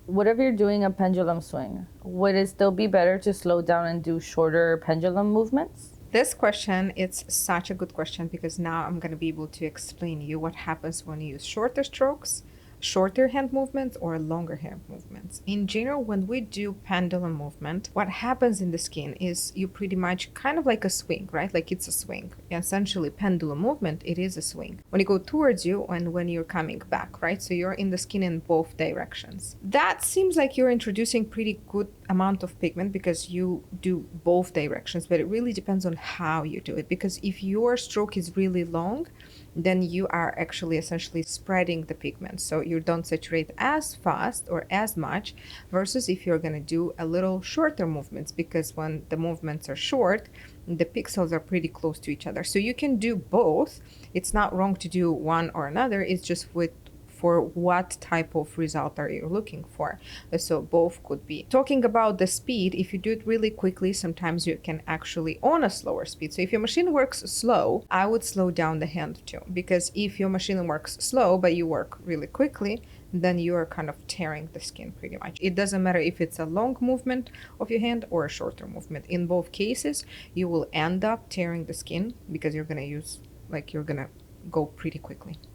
What if you're doing a pendulum swing? Would it still be better to slow down and do shorter pendulum movements? This question, it's such a good question because now I'm going to be able to explain you what happens when you use shorter strokes, shorter hand movements, or longer hand movements. In general, when we do pendulum movement, what happens in the skin is you pretty much kind of like a swing, right? Like it's a swing. Essentially, pendulum movement, it is a swing. When you go towards you and when you're coming back, right? So you're in the skin in both directions. That seems like you're introducing pretty good amount of pigment because you do both directions, but it really depends on how you do it. Because if your stroke is really long, then you are actually essentially spreading the pigment. So you don't saturate as fast or as much versus if you're going to do a little shorter movements, because when the movements are short, the pixels are pretty close to each other. So you can do both. It's not wrong to do one or another. It's just for what type of result are you looking for. So both could be. Talking about the speed, if you do it really quickly, sometimes you can actually on a slower speed. So if your machine works slow, I would slow down the hand too, because if your machine works slow but you work really quickly, then you are kind of tearing the skin pretty much. It doesn't matter if it's a long movement of your hand or a shorter movement. In both cases, you will end up tearing the skin because you're gonna go pretty quickly.